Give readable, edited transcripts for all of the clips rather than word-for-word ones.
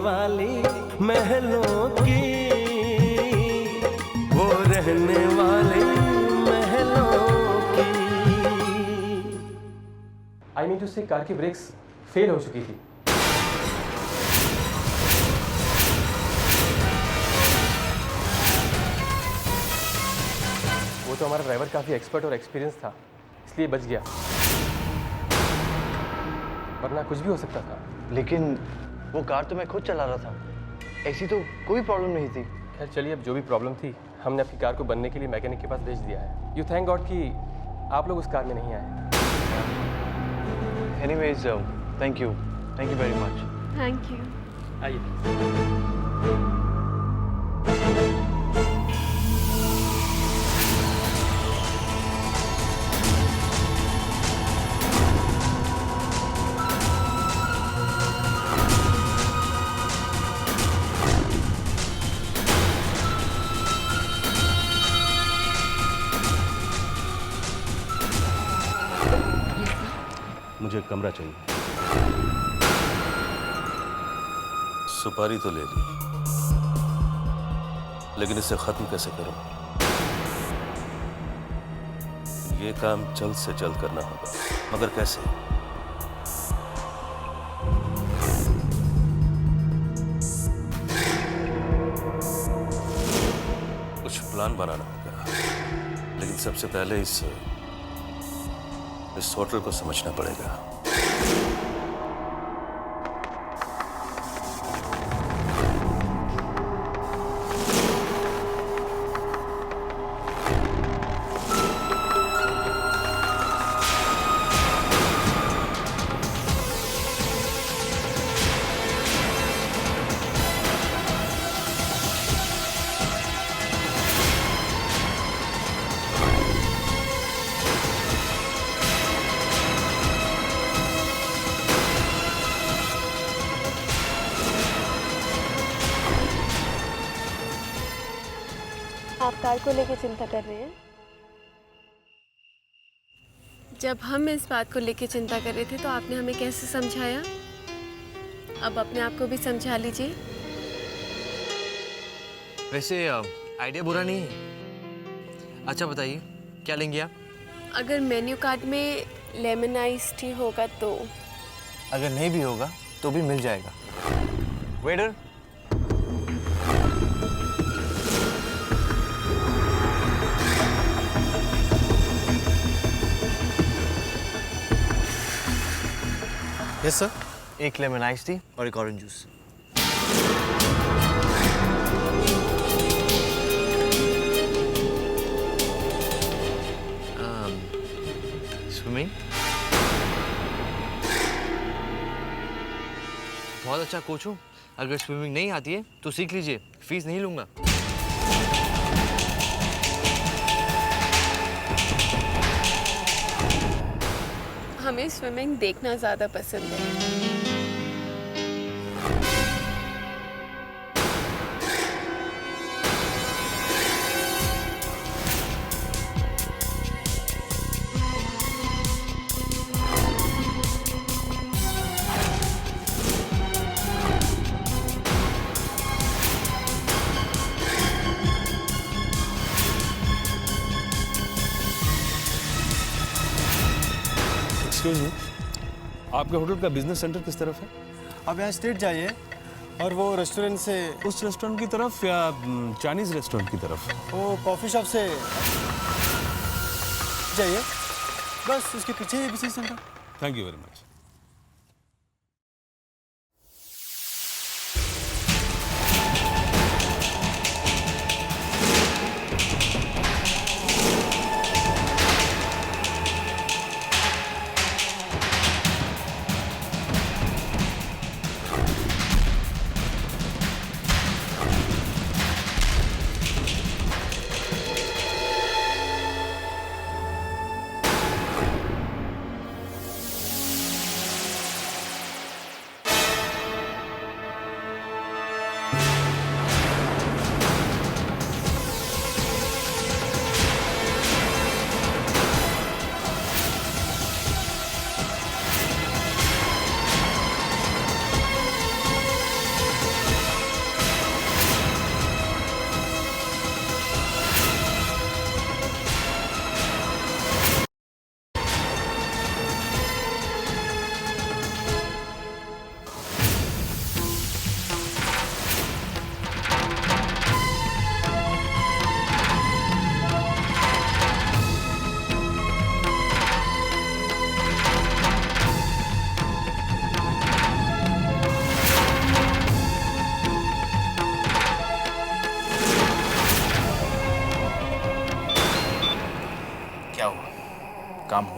वाली महलों की, वो रहने वाली महलों की। आई मीन टू से कार की ब्रेक्स फेल हो चुकी थी। वो तो हमारा ड्राइवर काफ़ी एक्सपर्ट और एक्सपीरियंस था, इसलिए बच गया, वरना कुछ भी हो सकता था। लेकिन वो कार तो मैं खुद चला रहा था, ऐसी तो कोई प्रॉब्लम नहीं थी। खैर चलिए, अब जो भी प्रॉब्लम थी हमने अपनी कार को बनने के लिए मैकेनिक के पास भेज दिया है। यू थैंक गॉड कि आप लोग उस कार में नहीं आए। Anyways thank you very much. Thank you. आइए। मुझे कमरा चाहिए। सुपारी तो ले ली, लेकिन इसे खत्म कैसे करूं? ये काम जल्द से जल्द करना होगा, मगर कैसे? कुछ प्लान बनाना होगा, लेकिन सबसे पहले इस होटल को समझना पड़ेगा। आप कार को लेके चिंता कर रहे हैं? जब हम इस बात को लेके चिंता कर रहे थे तो आपने हमें कैसे समझाया? अब अपने आप को भी समझा लीजिए। वैसे आइडिया बुरा नहीं है। अच्छा बताइए, क्या लेंगे आप? अगर मेन्यू कार्ड में लेमन आइस टी होगा तो? अगर नहीं भी होगा तो भी मिल जाएगा। Waiter, yes sir. एक लेमन आइस टी और एक ऑरेंज जूस। स्विमिंग? बहुत अच्छा कोच हूँ। अगर स्विमिंग नहीं आती है तो सीख लीजिए, फीस नहीं लूंगा। हमें स्विमिंग देखना ज़्यादा पसंद है। एक्सक्यूज मी, आपके होटल का बिजनेस सेंटर किस तरफ है? आप यहाँ स्ट्रेट जाइए और वो रेस्टोरेंट से उस रेस्टोरेंट की तरफ या चाइनीज रेस्टोरेंट की तरफ? वो कॉफ़ी शॉप से जाइए, बस उसके पीछे ही business centre. Thank you very much.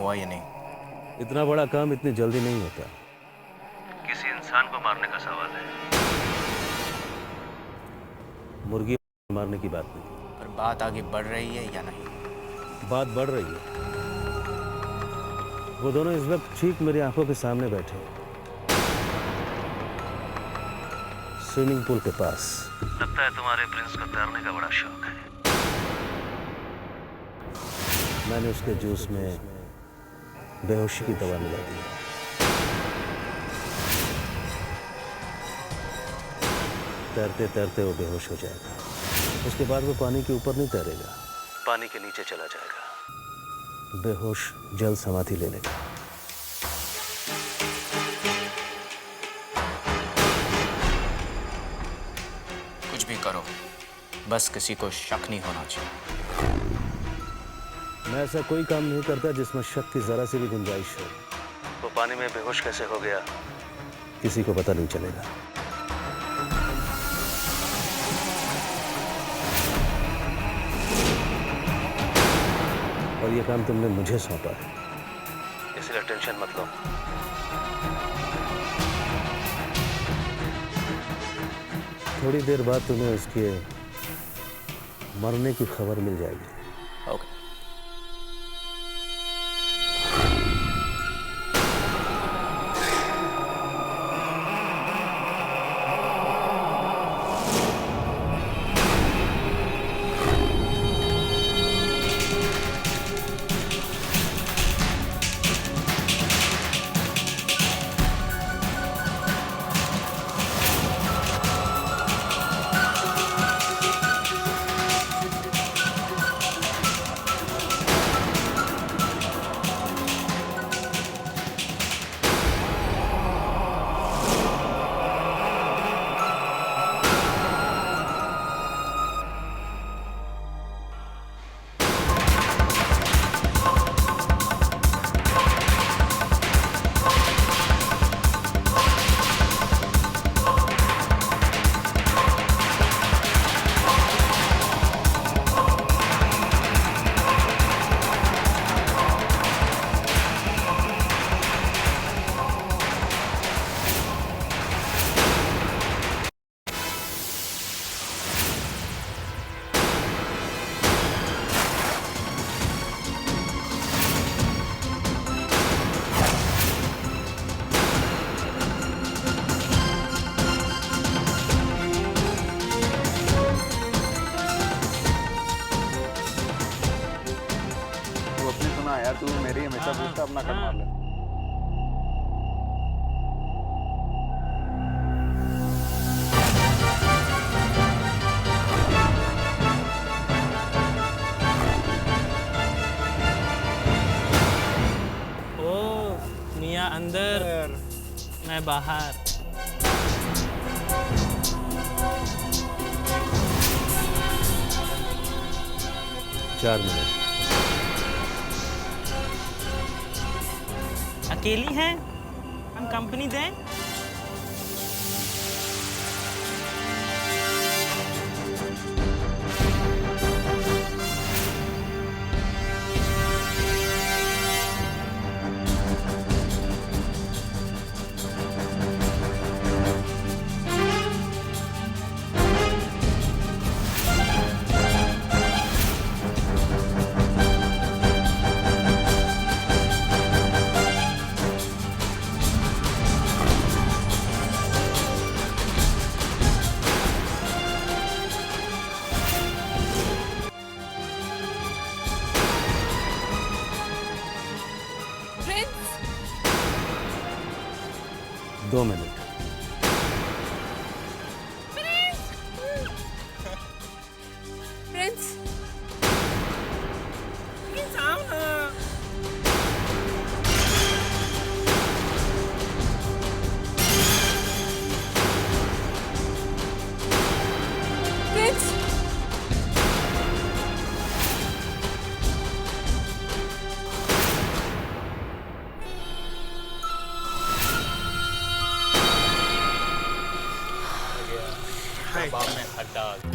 हुआ या नहीं। इतना बड़ा काम इतनी जल्दी नहीं होता। किसी इंसान को मारने का सवाल है, मुर्गी मारने की बात नहीं। पर बात आगे बढ़ रही है या नहीं? बात बढ़ रही है। वो दोनों इस वक्त ठीक मेरी आंखों के सामने बैठे हैं, स्विमिंग पूल के पास। लगता है तुम्हारे प्रिंस को तैरने का बड़ा शौक है। मैंने उसके जूस में बेहोशी की दवा मिला दी। तैरते तैरते वो बेहोश हो जाएगा। उसके बाद वो पानी के ऊपर नहीं तैरेगा, पानी के नीचे चला जाएगा, बेहोश जल समाधि ले लेगा। कुछ भी करो, बस किसी को शक नहीं होना चाहिए। मैं ऐसा कोई काम नहीं करता जिसमें शक की जरा सी भी गुंजाइश हो। वो पानी में बेहोश कैसे हो गया किसी को पता नहीं चलेगा। और ये काम तुमने मुझे सौंपा है, इसलिए टेंशन मत लो। थोड़ी देर बाद तुम्हें उसके मरने की खबर मिल जाएगी। ओके। तू मेरी हमेशा पूछता, अपना कट मार ले। ओ मियाँ अंदर, मैं बाहर। चार मिनट। अकेली हैं? हम कंपनी दें? दो मिनट। प्रिंस,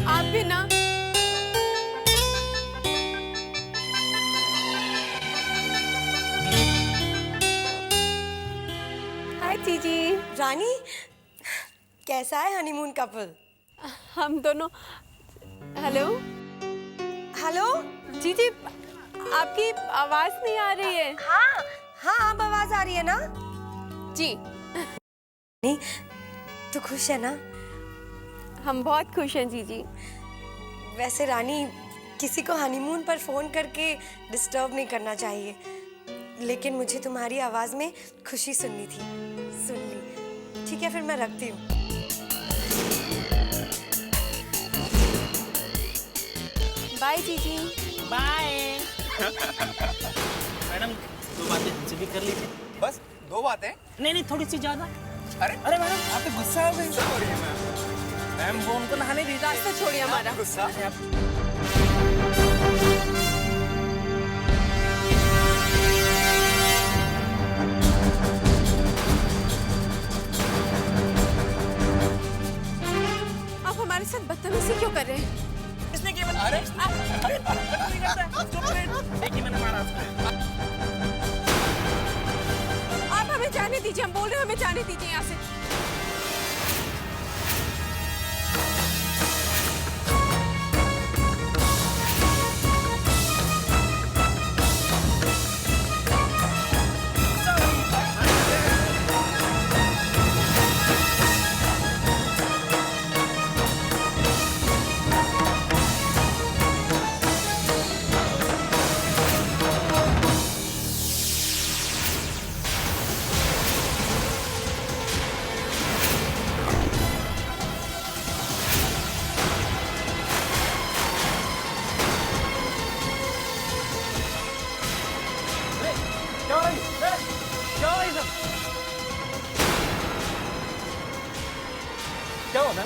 आप भी ना। जीजी। रानी, कैसा है हनीमून कपल? हम दोनों। हेलो हेलो जीजी, आपकी आवाज नहीं आ रही है। हाँ हाँ, अब आवाज आ रही है ना? जी। नहीं, तू खुश है ना? हम बहुत खुश हैं जीजी। वैसे रानी, किसी को हनीमून पर फोन करके डिस्टर्ब नहीं करना चाहिए, लेकिन मुझे तुम्हारी आवाज में खुशी सुननी थी। सुन ली। ठीक है, फिर मैं रखती हूँ। बाय जीजी। बाय। मैडम, 2 बातें हमसे भी कर लीजिए। बस 2 बातें? नहीं, थोड़ी सी ज्यादा। अरे अरे मैडम, आप तो गुस्सा हो गई। क्या हो रही है मैम वो उनको नहाने दीजिए। रास्ता छोड़िए हमारा। गुस्सा? आप हमारे साथ बदतमीजी क्यों कर रहे हैं? इसने क्या बताया? अरे नहीं करता। चुप रहे। देखिए मैंने मारा उसको। आप हमें जाने दीजिए, हम बोल रहे हैं हमें जाने दीजिए यहाँ से।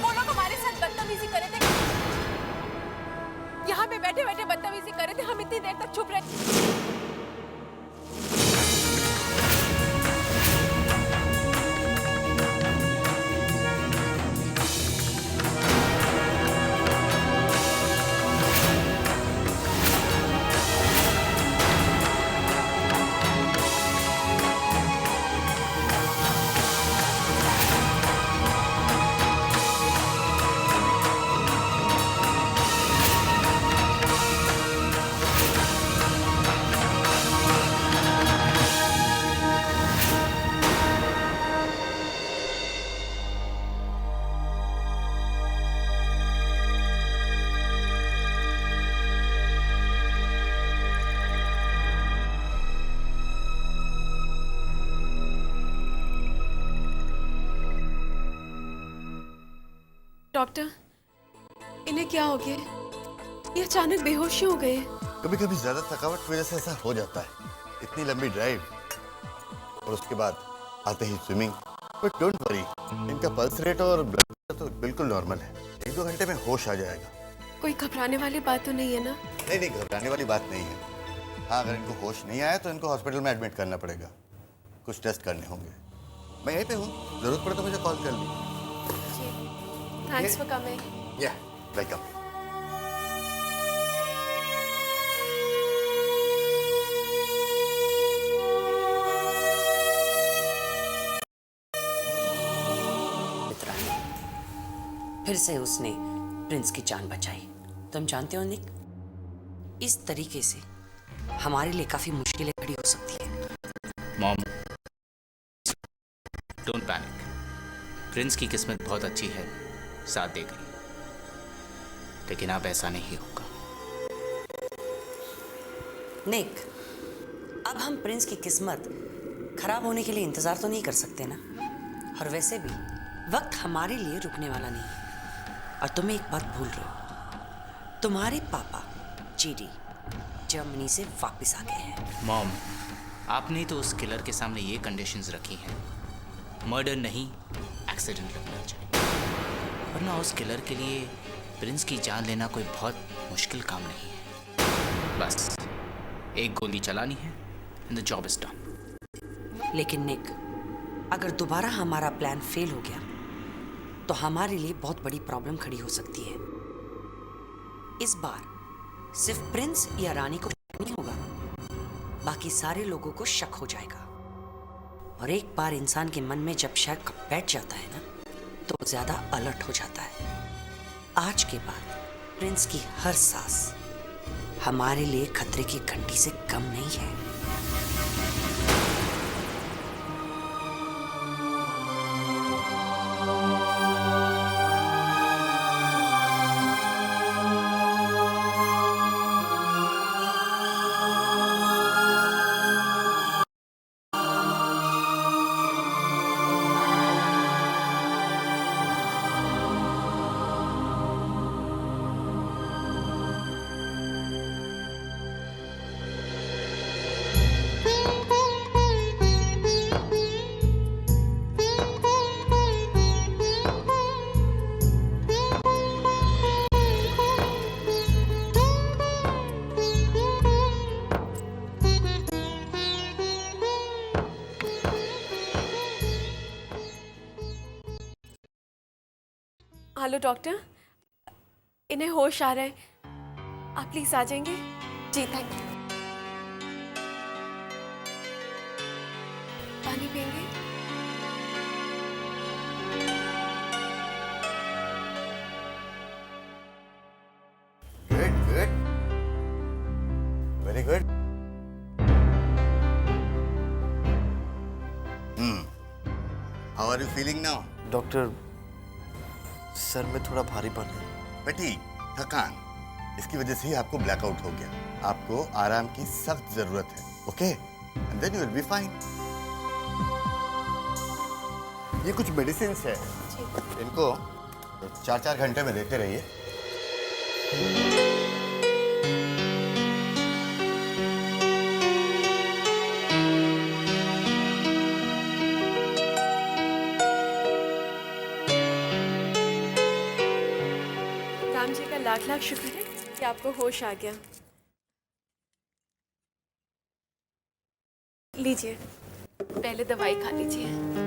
वो लोग हमारे साथ बदतमीजी कर रहे थे। यहाँ पे बैठे बैठे बदतमीजी कर रहे थे, हम इतनी देर तक चुप रहे। डॉक्टर, इन्हें क्या हो गया? ये अचानक बेहोश हो गए। कभी कभी ज्यादा थकावट की वजह से ऐसा हो जाता है। इतनी लंबी ड्राइव और उसके बाद आते ही स्विमिंग। बट डोंट वरी, इनका पल्स रेट और ब्लड प्रेशर तो बिल्कुल नॉर्मल है। 1-2 घंटे में होश आ जाएगा। कोई घबराने वाली बात तो नहीं है ना? नहीं, घबराने वाली बात नहीं है। हाँ, अगर इनको होश नहीं आया तो इनको हॉस्पिटल में एडमिट करना पड़ेगा। कुछ टेस्ट करने होंगे। मैं यहीं पे हूँ, जरूरत पड़े तो मुझे कॉल कर ली। Thanks for coming. Yeah, welcome. फिर से उसने प्रिंस की जान बचाई। तुम जानते हो निक, इस तरीके से हमारे लिए काफी मुश्किलें खड़ी हो सकती है। Mom, don't panic. प्रिंस की किस्मत बहुत अच्छी है, साथ दे गई। लेकिन अब ऐसा नहीं होगा। निक, अब हम प्रिंस की किस्मत खराब होने के लिए इंतजार तो नहीं कर सकते ना। और वैसे भी वक्त हमारे लिए रुकने वाला नहीं है। और तुम एक बात भूल रहे हो, तुम्हारे पापा जीडी जर्मनी से वापस आ गए हैं। मॉम, आपने तो उस किलर के सामने ये कंडीशंस रखी हैं, मर्डर नहीं एक्सीडेंट लगना चाहिए। वरना उस किलर के लिए प्रिंस की जान लेना कोई बहुत मुश्किल काम नहीं है। बस एक गोली चलानी है and the job is done. लेकिन निक, अगर दोबारा हमारा प्लान फेल हो गया तो हमारे लिए बहुत बड़ी प्रॉब्लम खड़ी हो सकती है। इस बार सिर्फ प्रिंस या रानी को शक नहीं होगा, बाकी सारे लोगों को शक हो जाएगा। और एक बार इंसान के मन में जब शक बैठ जाता है ना, तो वो ज्यादा अलर्ट हो जाता है। आज के बाद प्रिंस की हर सांस हमारे लिए खतरे की घंटी से कम नहीं है। हेलो डॉक्टर, इन्हें होश आ रहा है, आप प्लीज आ जाएंगे। जी थैंक यू। पानी पिएंगे? Good good, very good. How are you feeling now? Doctor, सर में थोड़ा भारीपन है। फटीग, थकान, इसकी वजह से ही आपको ब्लैकआउट हो गया। आपको आराम की सख्त जरूरत है, okay? And then you will be fine. ये कुछ मेडिसिन है, इनको 4-4 घंटे में लेते रहिए। राम जी का लाख लाख शुक्र है कि आपको होश आ गया। लीजिए, पहले दवाई खा लीजिए।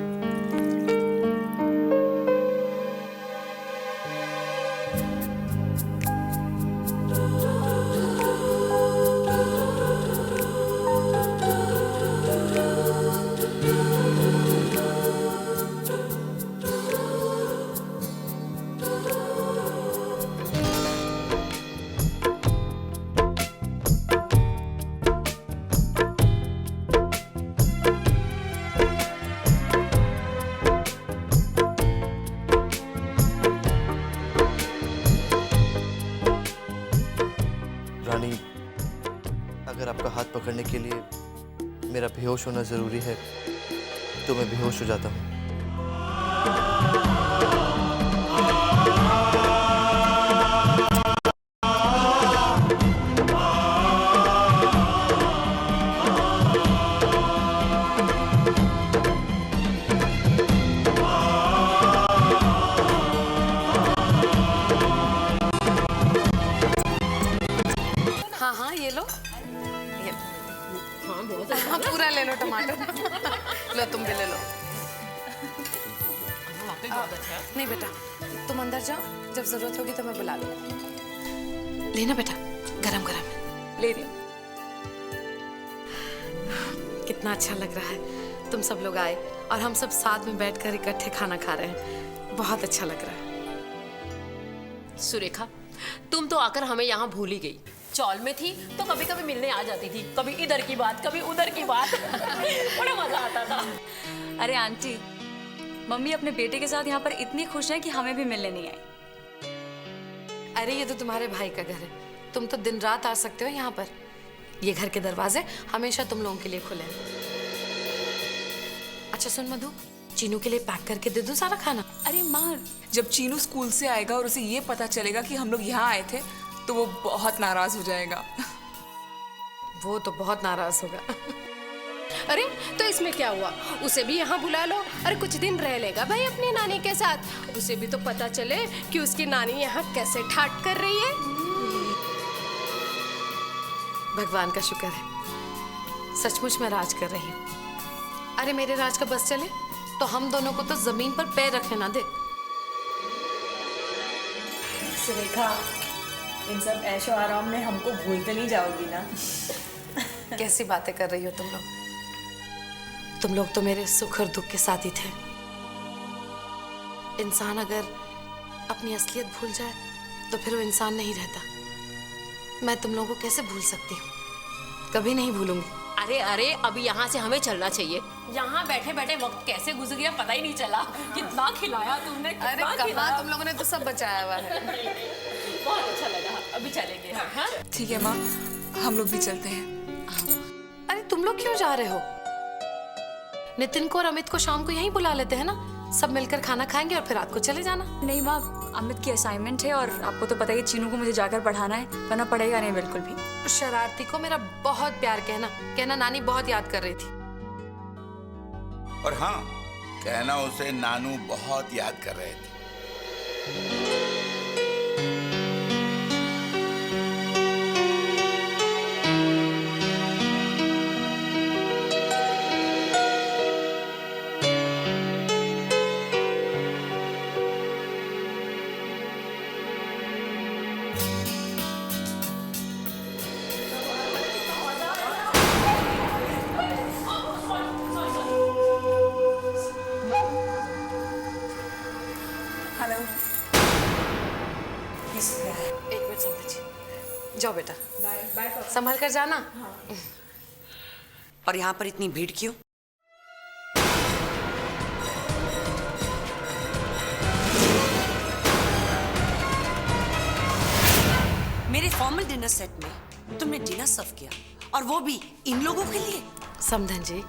रानी, अगर आपका हाथ पकड़ने के लिए मेरा बेहोश होना ज़रूरी है तो मैं बेहोश हो जाता हूँ। हाँ हाँ, ये लो। ये हाँ, बहुत हाँ, पूरा ले लो टमाटर। लो, तुम भी ले लो। बहुत अच्छा है। नहीं बेटा, तुम अंदर जाओ, जब जरूरत होगी तो मैं बुला लूंगा। लेना बेटा, गरम गरम है। ले रही हूँ। कितना अच्छा लग रहा है, तुम सब लोग आए और हम सब साथ में बैठकर इकट्ठे खाना खा रहे हैं। बहुत अच्छा लग रहा है। सुरेखा, तुम तो आकर हमें यहाँ भूल ही गई। चौल में थी तो कभी कभी मिलने आ जाती थी, कभी इधर की बात, कभी उधर की बात। बड़ा मजा आता था। अरे आंटी, मम्मी अपने बेटे के साथ यहाँ पर इतनी खुश है कि हमें भी मिलने नहीं आई। अरे ये तो तुम्हारे भाई का घर है, तुम तो दिन रात आ सकते हो यहाँ पर। ये घर के दरवाजे हमेशा तुम लोगों के लिए खुले हैं। अच्छा सुन मधु, चीनू के लिए पैक करके दे दूं सारा खाना? अरे माँ, जब चीनू स्कूल से आएगा और उसे ये पता चलेगा कि हम लोग यहाँ आए थे तो वो बहुत नाराज हो जाएगा। वो तो बहुत नाराज होगा। अरे तो इसमें क्या हुआ, उसे भी यहाँ बुला लो। अरे कुछ दिन रह लेगा भाई अपनी नानी के साथ, उसे भी तो पता चले कि उसकी नानी यहाँ कैसे ठाट कर रही है। भगवान का शुक्र है, सचमुच मैं राज कर रही हूँ। अरे मेरे राज का बस चले तो हम दोनों को तो जमीन पर पैर रखने ना दे। सुरेखा, इन सब ऐशो आराम में हमको भूल तो नहीं जाओगी ना? कैसी बातें कर रही हो तुम लोग? तुम लोग तो मेरे सुख और दुख के साथ ही थे। इंसान अगर अपनी असलियत भूल जाए तो फिर वो इंसान नहीं रहता। मैं तुम लोगों को कैसे भूल सकती हूँ? कभी नहीं भूलूंगी। अरे अरे, अभी यहाँ से हमें चलना चाहिए। यहाँ बैठे बैठे वक्त कैसे गुजर गया पता ही नहीं चला। कितना खिलाया तुमने, अरे कहाँ, तुम लोगों ने तो सब बचाया हुआ है। बहुत अच्छा लगा। अभी चलेंगे हम। हाँ? ठीक है माँ, हम लोग भी चलते हैं। अरे तुम लोग क्यों जा रहे हो? नितिन को और अमित को शाम को यहीं बुला लेते हैं ना, सब मिलकर खाना खाएंगे और फिर रात को चले जाना। नहीं माँ, अमित की असाइनमेंट है और आपको तो पता ही चीनू को मुझे जाकर पढ़ाना है, वरना पढ़ेगा नहीं बिल्कुल भी। शरारती को मेरा बहुत प्यार कहना नानी बहुत याद कर रही थी। और हाँ, कहना उसे नानू बहुत याद कर रहे थे। एक मिनट समझ जी, जाओ बेटा, संभल कर जाना। और यहाँ पर इतनी भीड़ क्यों? मेरे फॉर्मल डिनर सेट में तुमने डिनर सर्व किया, और वो भी इन लोगों के लिए। समधन जी,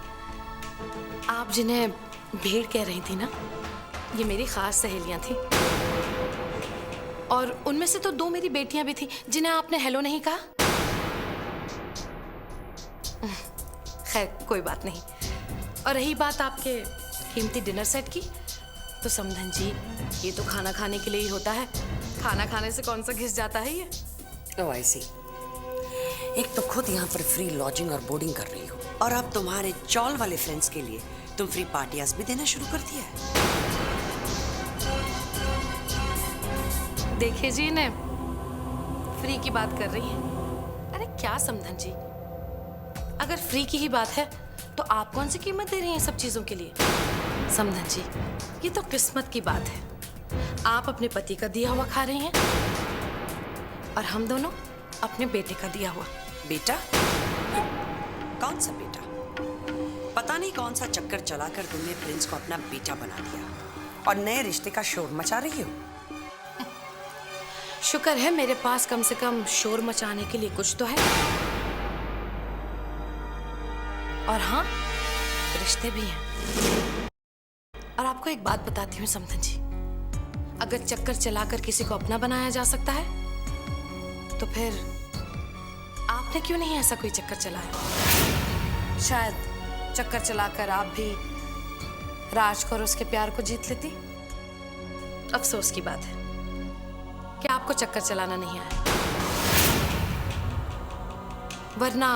आप जिन्हें भीड़ कह रही थी ना, ये मेरी खास सहेलियां थी, और उनमें से तो 2 मेरी बेटियां भी थी जिन्हें आपने हेलो नहीं कहा। खैर कोई बात नहीं। और रही बात आपके कीमती डिनर सेट की, तो समधन जी ये तो खाना खाने के लिए ही होता है, खाना खाने से कौन सा घिस जाता है ये। ओह आई सी। एक तो खुद यहाँ पर फ्री लॉजिंग और बोर्डिंग कर रही हो, और अब तुम्हारे चॉल वाले फ्रेंड्स के लिए तुम फ्री पार्टियां भी देना शुरू कर दिया है। देखिए जी, इन्हें फ्री की बात कर रही हैं। अरे क्या समधन जी, अगर फ्री की ही बात है तो आप कौन सी कीमत दे रही हैं सब चीजों के लिए? समधन जी, ये तो किस्मत की बात है। आप अपने पति का दिया हुआ खा रही हैं और हम दोनों अपने बेटे का दिया हुआ। बेटा? कौन सा बेटा? पता नहीं कौन सा चक्कर चलाकर तुमने प्रिंस को अपना बेटा बना दिया और नए रिश्ते का शोर मचा रही हो। शुक्र है मेरे पास कम से कम शोर मचाने के लिए कुछ तो है। और हाँ, रिश्ते भी हैं। और आपको एक बात बताती हूँ समधन जी, अगर चक्कर चलाकर किसी को अपना बनाया जा सकता है तो फिर आपने क्यों नहीं ऐसा कोई चक्कर चलाया? शायद चक्कर चलाकर आप भी राज को और उसके प्यार को जीत लेती। अफसोस की बात है कि आपको चक्कर चलाना नहीं आया, वरना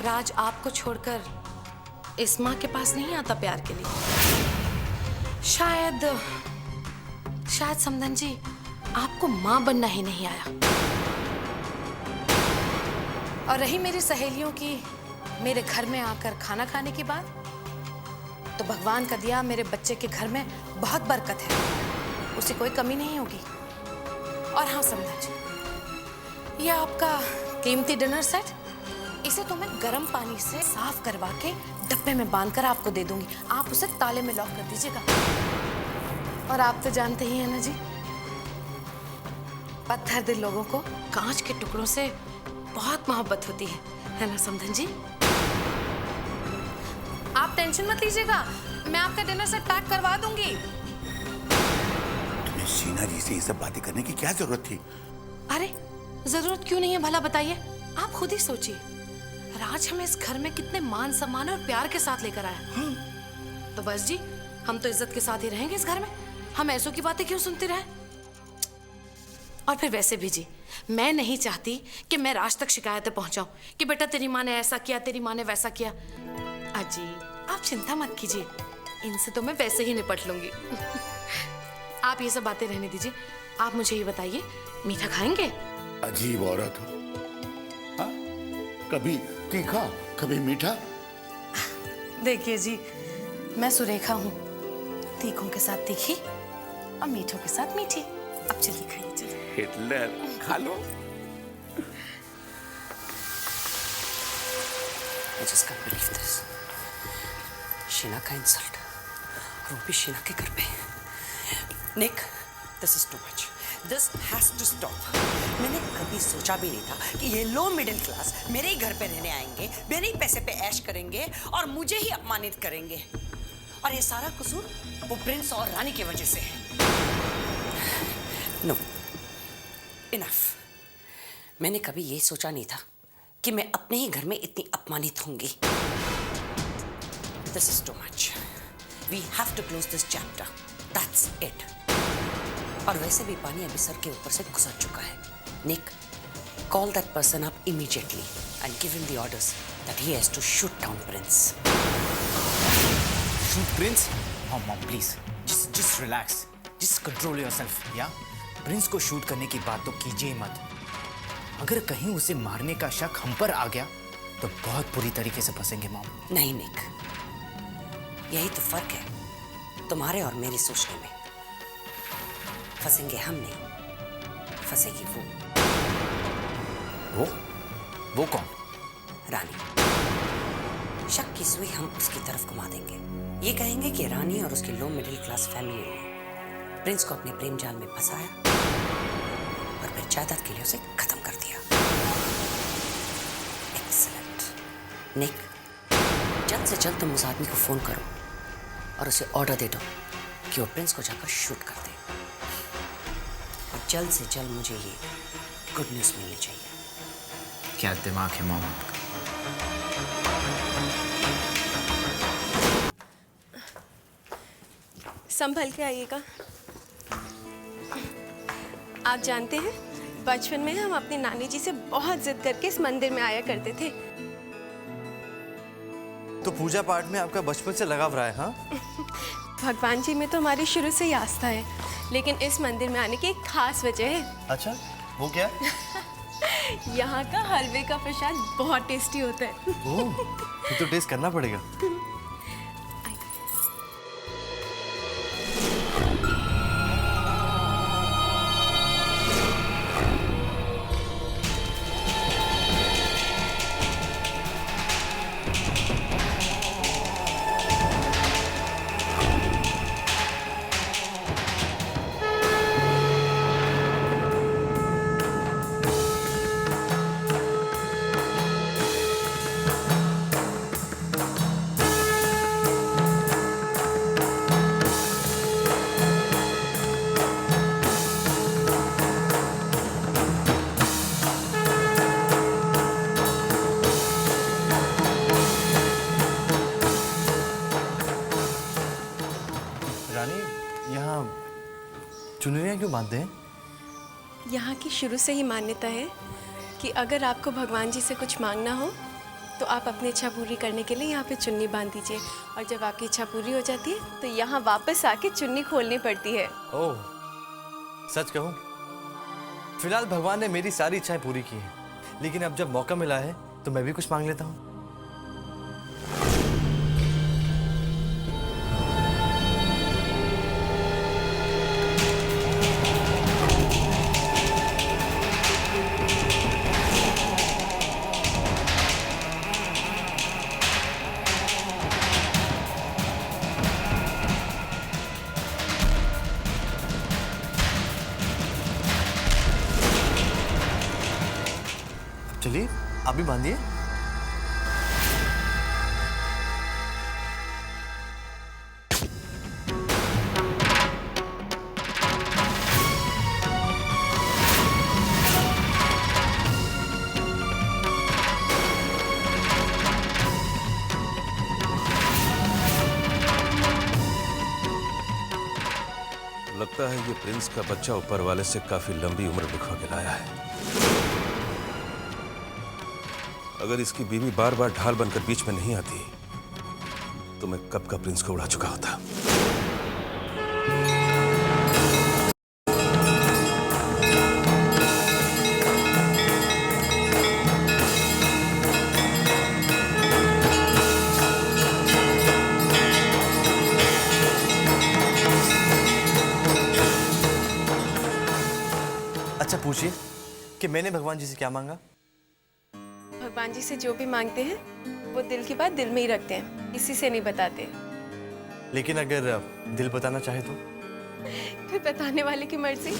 राज आपको छोड़कर इस माँ के पास नहीं आता प्यार के लिए। शायद समधन जी आपको माँ बनना ही नहीं आया। और रही मेरी सहेलियों की मेरे घर में आकर खाना खाने की बात, तो भगवान का दिया मेरे बच्चे के घर में बहुत बरकत है, उसे कोई कमी नहीं होगी। और हाँ समधन जी, यह आपका कीमती डिनर सेट, इसे तो मैं गर्म पानी से साफ करवा के डब्बे में बांधकर आपको दे दूंगी। आप उसे ताले में लॉक कर दीजिएगा। और आप तो जानते ही हैं ना जी, पत्थर दिल लोगों को कांच के टुकड़ों से बहुत मोहब्बत होती है ना समधन जी? आप टेंशन मत लीजिएगा, मैं आपका डिनर सेट पैक करवा दूंगी। तुम्हें शीना जी से ये सब बातें करने की क्या जरूरत थी? अरे जरूरत क्यों नहीं है भला बताइए? आप खुद ही सोचिए, राज हमें इस घर में कितने मान सम्मान और प्यार के साथ लेकर आया। तो बस जी, हम तो इज्जत के साथ ही रहेंगे इस घर में। हम ऐसों की बातें क्यों सुनते रहे? और फिर वैसे भी जी, मैं नहीं चाहती कि मैं राज तक शिकायतें पहुंचाऊं कि बेटा तेरी माँ ने ऐसा किया, तेरी माँ ने वैसा किया। अजी आप चिंता मत कीजिए, इनसे तो मैं वैसे ही निपट लूंगी। आप ये सब बातें रहने दीजिए। आप मुझे ये बताइए, मीठा खाएंगे? अजीब औरत हो, हाँ? कभी तीखा कभी मीठा। देखिए जी, मैं सुरेखा हूँ, तीखों के साथ तीखी और मीठों के साथ मीठी। अब चलिए खाइए, चलिए। हिटलर खा लो। I just can't believe this. Sheena का इंसल्ट, और वो भी शीना के घर पे। निक, this is too much. This has to stop. मैंने कभी सोचा भी नहीं था कि ये लो मिडिल क्लास मेरे ही घर पे रहने आएंगे, मेरे ही पैसे पे ऐश करेंगे और मुझे ही अपमानित करेंगे। और ये सारा कसूर वो प्रिंस और रानी की वजह से है। No, enough. मैंने कभी ये सोचा नहीं था कि मैं अपने ही घर में इतनी अपमानित होंगी। This is too much. We have to close this chapter. That's it. और वैसे भी पानी अभी सर के ऊपर से गुजर चुका है। Nick, call that person up immediately and give him the orders that he has to shoot down Prince. Shoot Prince? Mom, please. Just relax. Just control yourself, yeah? Prince को शूट करने की बात तो कीजिए मत। अगर कहीं उसे मारने का शक हम पर आ गया तो बहुत बुरी तरीके से फंसेंगे मॉम। नहीं निक, यही तो फर्क है तुम्हारे और मेरी सोचने में। फंसेंगे हम नहीं, फंसेगी वो कौन? रानी। शक की सुई हम उसकी तरफ घुमा देंगे। ये कहेंगे कि रानी और उसकी लो मिडिल क्लास फैमिली ने प्रिंस को अपने प्रेम जाल में फंसाया और फिर जायदाद के लिए उसे खत्म कर दिया। एक्सीलेंट निक, जल्द से जल्द तुम उस आदमी को फोन करो और उसे ऑर्डर दे दो कि वो प्रिंस को जाकर शूट कर दे। और जल्द से जल्द मुझे ये गुड न्यूज़ मिलनी चाहिए। क्या दिमाग है मॉम आपका? संभल के आइएगा। आप जानते हैं, बचपन में हम अपनी नानी जी से बहुत जिद करके इस मंदिर में आया करते थे। तो पूजा पाठ में आपका बचपन से लगाव रहा है? हाँ। भगवान जी में तो हमारी शुरू से ही आस्था है, लेकिन इस मंदिर में आने की एक खास वजह है। अच्छा, वो क्या? यहाँ का हलवे का प्रसाद बहुत टेस्टी होता है। ओह, ये तो टेस्ट करना पड़ेगा। चुनरियाँ क्यों बांधते हैं? यहाँ की शुरू से ही मान्यता है कि अगर आपको भगवान जी से कुछ मांगना हो तो आप अपनी इच्छा पूरी करने के लिए यहाँ पे चुन्नी बांध दीजिए, और जब आपकी इच्छा पूरी हो जाती है तो यहाँ वापस आके चुन्नी खोलनी पड़ती है। ओह, सच कहूँ, फिलहाल भगवान ने मेरी सारी इच्छाएं पूरी की हैं, लेकिन अब जब मौका मिला है तो मैं भी कुछ मांग लेता हूँ। चलिए, आप भी बांधिए। लगता है ये प्रिंस का बच्चा ऊपर वाले से काफी लंबी उम्र लिखवा के लाया है। अगर इसकी बीवी बार बार ढाल बनकर बीच में नहीं आती तो मैं कब का प्रिंस को उड़ा चुका होता। अच्छा पूछिए कि मैंने भगवान जी से क्या मांगा। भगवान जी से जो भी मांगते हैं वो दिल की बात दिल में ही रखते हैं, किसी से नहीं बताते। लेकिन अगर दिल बताना चाहे तो? फिर बताने वाले की मर्जी।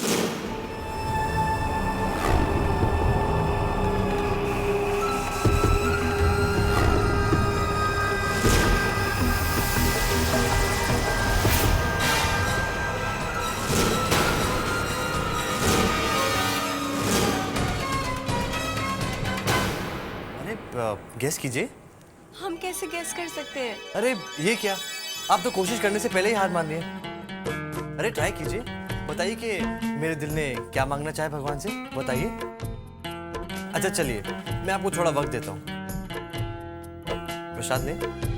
गेस कीजिए। हम कैसे गेस कर सकते हैं? अरे ये क्या, आप तो कोशिश करने से पहले ही हार मान रही हैं। अरे ट्राई कीजिए, बताइए कि मेरे दिल ने क्या मांगना चाहे भगवान से, बताइए। अच्छा चलिए मैं आपको थोड़ा वक्त देता हूँ। प्रसाद लें।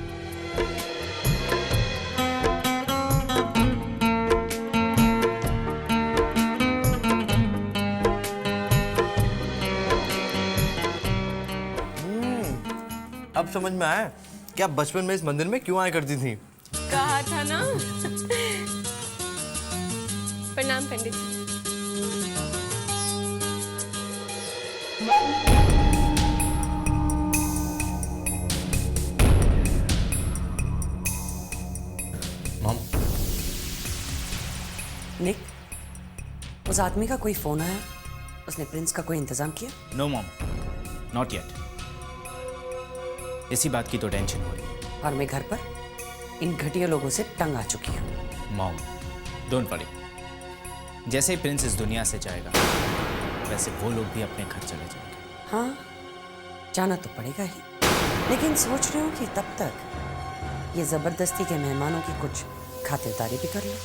अब समझ में आया कि आप बचपन में इस मंदिर में क्यों आया करती थी। कहा था ना। प्रणाम पंडित जी। मॉम। निक, उस आदमी का कोई फोन आया? उसने प्रिंस का कोई इंतजाम किया? No mom, not yet. इसी बात की तो टेंशन हो रही है। और मैं घर पर इन घटिया लोगों से तंग आ चुकी हूँ। Mom, don't worry. जैसे ही प्रिंस इस दुनिया से जाएगा वैसे वो लोग भी अपने घर चले जाएंगे। हाँ, जाना तो पड़ेगा ही, लेकिन सोच रही हूँ कि तब तक ये जबरदस्ती के मेहमानों की कुछ खातिरदारी भी कर लो।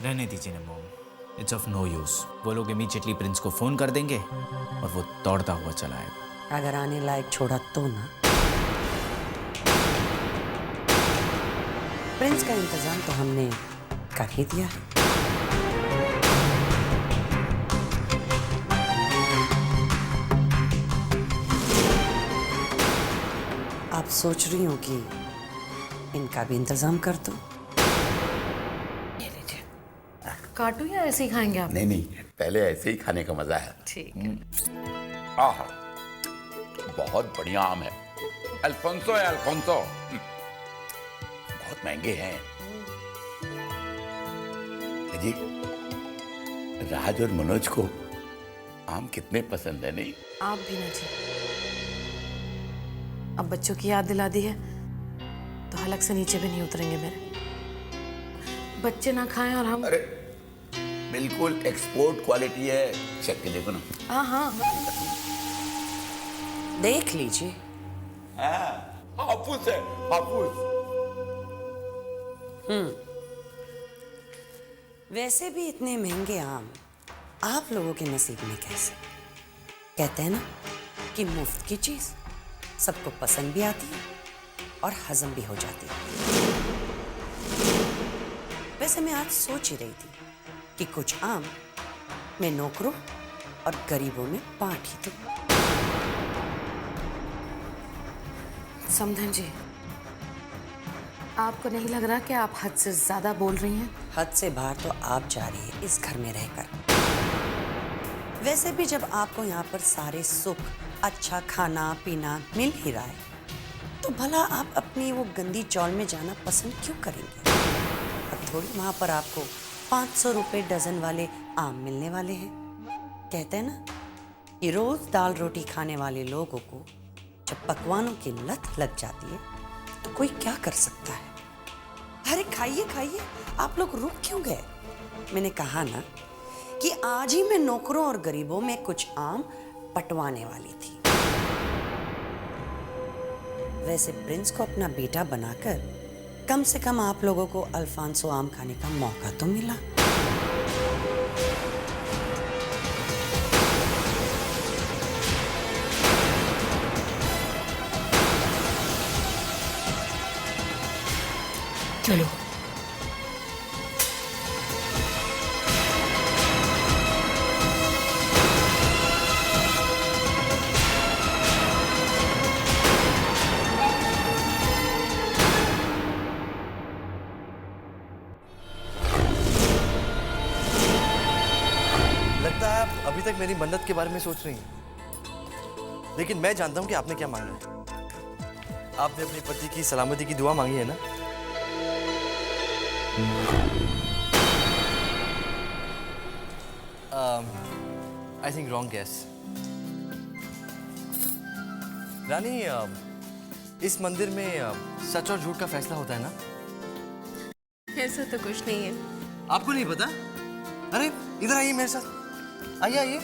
रहने दीजिए ना mom, it's of no use. वो लोग इमीडिएटली प्रिंस को फोन कर देंगे और वो दौड़ता हुआ चला आएगा। अगर आने लायक छोड़ा तो ना। प्रिंस का इंतजाम तो हमने कर ही दिया है। आप सोच रही हो कि इनका भी इंतजाम कर दो? काटू या ऐसे ही खाएंगे आप? नहीं नहीं, पहले ऐसे ही खाने का मजा है। ठीक है। आहा, बहुत बढ़िया आम है। अल्फोंसो है, अल्फोंसो। बहुत महंगे हैं जी। राज और मनोज को आम कितने पसंद है, नहीं? आप भी ना जी। अब बच्चों की याद दिला दी है तो हलक से नीचे भी नहीं उतरेंगे मेरे। बच्चे ना खाएं और हम। अरे बिल्कुल एक्सपोर्ट क्वालिटी है, चेक के देखो ना। हाँ हाँ, देख लीजिए। हाफूज है, हाफूज। वैसे भी इतने महंगे आम आप लोगों के नसीब में कैसे? कहते हैं ना कि मुफ्त की चीज सबको पसंद भी आती है और हजम भी हो जाती है। वैसे मैं आज सोच ही रही थी कि कुछ आम मैं नौकरों और गरीबों में बांट ही दूं। समधन जी, आपको नहीं लग रहा कि आप हद से ज्यादा बोल रही हैं? हद से बाहर तो आप जा रही है इस घर में रहकर। वैसे भी जब आपको यहाँ पर सारे सुख, अच्छा खाना पीना मिल ही रहा है तो भला आप अपनी वो गंदी चौल में जाना पसंद क्यों करेंगे? अब थोड़ी वहाँ पर आपको 500 रुपए डजन वाले आम मिलने वाले हैं। कहते हैं ना कि रोज दाल रोटी खाने वाले लोगों को जब पकवानों की लत लग जाती है तो कोई क्या कर सकता है। अरे खाइए खाइए, आप लोग रुक क्यों गए? मैंने कहा ना कि आज ही मैं नौकरों और गरीबों में कुछ आम पटवाने वाली थी। वैसे प्रिंस को अपना बेटा बनाकर कम से कम आप लोगों को अल्फांसो आम खाने का मौका तो मिला। चलो। लगता है आप अभी तक मेरी मन्नत के बारे में सोच रही हैं, लेकिन मैं जानता हूं कि आपने क्या मांगा है। आपने अपने पति की सलामती की दुआ मांगी है ना? I think wrong guess. रानी, इस मंदिर में सच और झूठ का फैसला होता है ना? ऐसा तो कुछ नहीं है। आपको नहीं पता? अरे इधर आइए मेरे साथ, आइए आइए।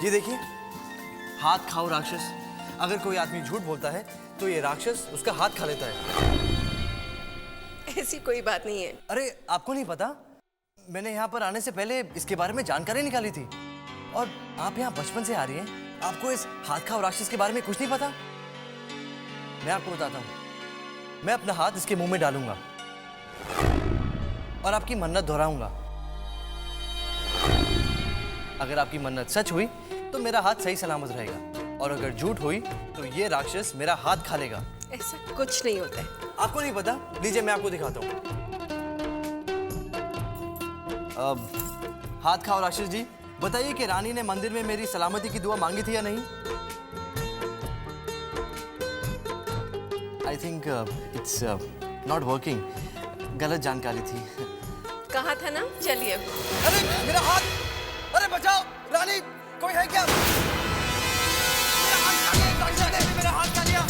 ये देखिए, हाथ खाओ राक्षस। अगर कोई आदमी झूठ बोलता है तो ये राक्षस उसका हाथ खा लेता है। ऐसी कोई बात नहीं है। अरे आपको नहीं पता? मैंने यहाँ पर आने से पहले इसके बारे में जानकारी निकाली थी। और आप यहाँ बचपन से आ रही हैं, आपको इस हाथ खाओ राक्षस के बारे में कुछ नहीं पता? मैं आपको बताता हूँ। मैं अपना हाथ इसके मुंह में डालूंगा और आपकी मन्नत दोहराऊंगा। अगर आपकी मन्नत सच हुई तो मेरा हाथ सही सलामत रहेगा, और अगर झूठ हुई तो ये राक्षस मेरा हाथ खा लेगा। ऐसा कुछ नहीं होता है। आपको नहीं पता? लीजिए मैं आपको दिखाता हूँ। अब हाथ खाओ राक्षस जी, बताइए कि रानी ने मंदिर में मेरी सलामती की दुआ मांगी थी या नहीं? I think it's not working. गलत जानकारी थी। कहा था ना, चलिए। अरे मेरा हाथ! अरे बचाओ! रानी, कोई है क्या? मेरा हाथ खा लिया! मेरा हाथ खा लिया!